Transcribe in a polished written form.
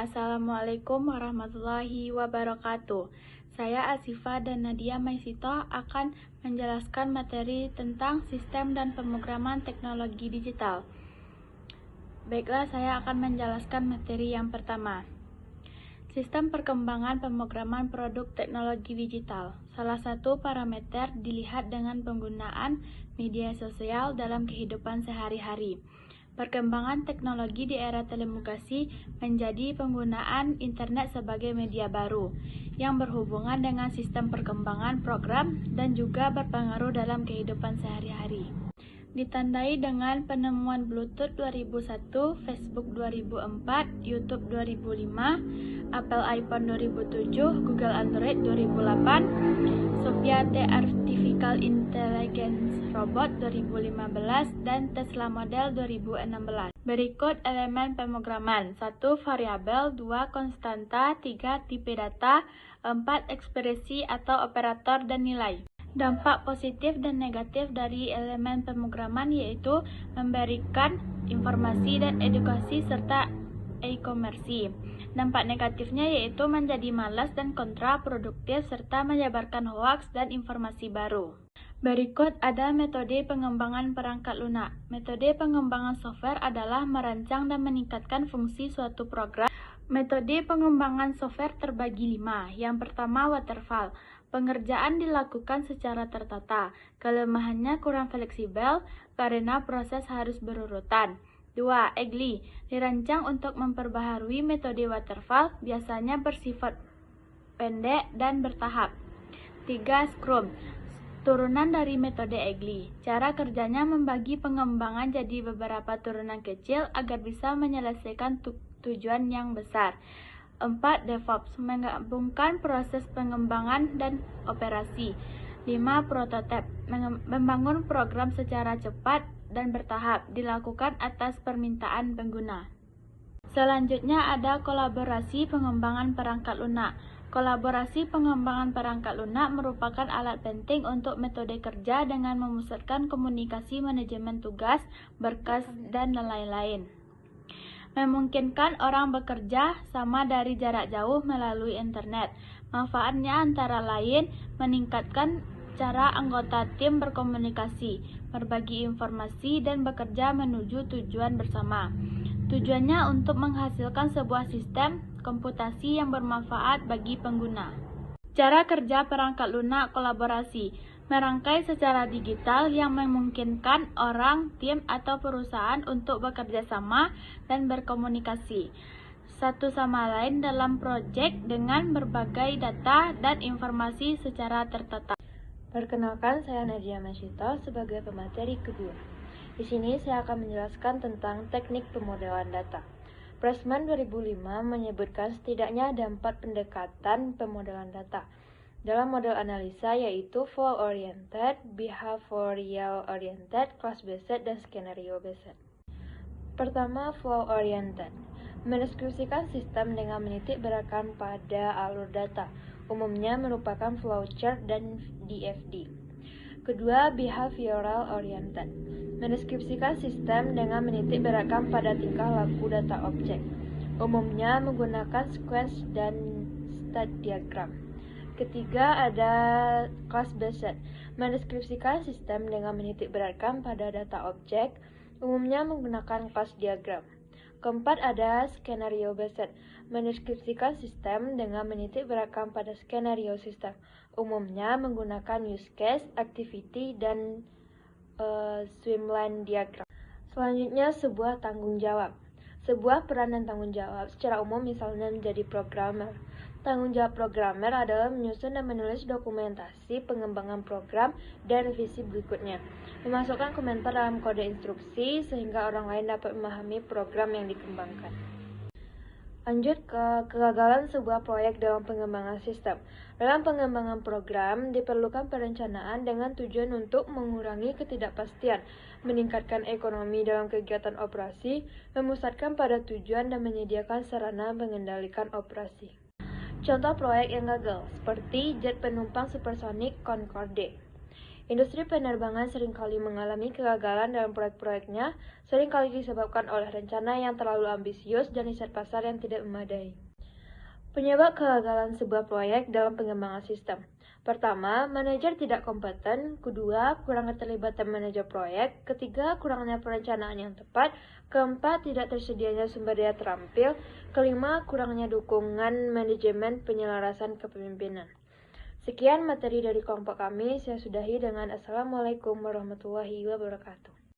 Assalamualaikum warahmatullahi wabarakatuh. Saya Asifa dan Nadia Maisito akan menjelaskan materi tentang sistem dan pemrograman teknologi digital. Baiklah, saya akan menjelaskan materi yang pertama. Sistem perkembangan pemrograman produk teknologi digital. Salah satu parameter dilihat dengan penggunaan media sosial dalam kehidupan sehari-hari. Perkembangan teknologi di era telekomunikasi menjadi penggunaan internet sebagai media baru yang berhubungan dengan sistem perkembangan program dan juga berpengaruh dalam kehidupan sehari-hari. Ditandai dengan penemuan Bluetooth 2001, Facebook 2004, YouTube 2005, Apple iPhone 2007, Google Android 2008, Sophia The Artificial Intelligence Robot 2015, dan Tesla Model 2016. Berikut elemen pemrograman: 1. Variabel, 2. Konstanta, 3. Tipe data, 4. Ekspresi atau operator dan nilai. Dampak positif dan negatif dari elemen pemrograman yaitu memberikan informasi dan edukasi serta e-komersi. Dampak negatifnya yaitu menjadi malas dan kontraproduktif serta menyebarkan hoaks dan informasi baru. Berikut ada metode pengembangan perangkat lunak. Metode pengembangan software adalah merancang dan meningkatkan fungsi suatu program. Metode pengembangan software terbagi 5. Yang pertama, waterfall. Pengerjaan dilakukan secara tertata. Kelemahannya kurang fleksibel karena proses harus berurutan. 2. Agile. Dirancang untuk memperbaharui metode waterfall, biasanya bersifat pendek dan bertahap. 3. Scrum. Turunan dari metode Agile. Cara kerjanya membagi pengembangan jadi beberapa turunan kecil agar bisa menyelesaikan tujuan yang besar. 4. DevOps. Menggabungkan proses pengembangan dan operasi. 5. Prototype. Membangun program secara cepat dan bertahap, dilakukan atas permintaan pengguna. Selanjutnya ada kolaborasi pengembangan perangkat lunak. Kolaborasi pengembangan perangkat lunak merupakan alat penting untuk metode kerja dengan memusatkan komunikasi manajemen tugas, berkas, dan lain-lain. Memungkinkan orang bekerja sama dari jarak jauh melalui internet. Manfaatnya antara lain meningkatkan cara anggota tim berkomunikasi, berbagi informasi, dan bekerja menuju tujuan bersama. Tujuannya untuk menghasilkan sebuah sistem komputasi yang bermanfaat bagi pengguna. Cara kerja perangkat lunak kolaborasi. Merangkai secara digital yang memungkinkan orang, tim, atau perusahaan untuk bekerja sama dan berkomunikasi satu sama lain dalam proyek dengan berbagai data dan informasi secara tertata. Perkenalkan, saya Nadia Maisito sebagai pemateri kedua. Di sini saya akan menjelaskan tentang teknik pemodelan data. Pressman 2005 menyebutkan setidaknya ada 4 pendekatan pemodelan data dalam model analisa, yaitu flow-oriented, behavioral-oriented, class-based, dan scenario-based. Pertama, flow-oriented. Mendeskripsikan sistem dengan menitik beratkan pada alur data, umumnya merupakan flowchart dan DFD. Kedua, behavioral-oriented. Mendeskripsikan sistem dengan menitik beratkan pada tingkah laku data objek, umumnya menggunakan sequence dan state diagram. Ketiga, ada class-based. Mendeskripsikan sistem dengan menitik beratkan pada data objek, umumnya menggunakan class diagram. Keempat, ada skenario-based. Mendeskripsikan sistem dengan menitik beratkan pada skenario sistem, umumnya menggunakan use case, activity, dan swimline diagram. Selanjutnya, sebuah tanggung jawab. Sebuah peran dan tanggung jawab secara umum misalnya menjadi programmer. Tanggung jawab programmer adalah menyusun dan menulis dokumentasi pengembangan program dan revisi berikutnya, memasukkan komentar dalam kode instruksi sehingga orang lain dapat memahami program yang dikembangkan. Lanjut ke kegagalan sebuah proyek dalam pengembangan sistem. Dalam pengembangan program, diperlukan perencanaan dengan tujuan untuk mengurangi ketidakpastian, meningkatkan ekonomi dalam kegiatan operasi, memusatkan pada tujuan, dan menyediakan sarana mengendalikan operasi. Contoh proyek yang gagal, seperti jet penumpang supersonik Concorde. Industri penerbangan seringkali mengalami kegagalan dalam proyek-proyeknya, seringkali disebabkan oleh rencana yang terlalu ambisius dan riset pasar yang tidak memadai. Penyebab kegagalan sebuah proyek dalam pengembangan sistem. Pertama, manajer tidak kompeten. Kedua, kurang keterlibatan manajer proyek. Ketiga, kurangnya perencanaan yang tepat. Keempat, tidak tersedianya sumber daya terampil. Kelima, kurangnya dukungan manajemen penyelarasan kepemimpinan. Sekian materi dari kelompok kami. Saya sudahi dengan Assalamualaikum warahmatullahi wabarakatuh.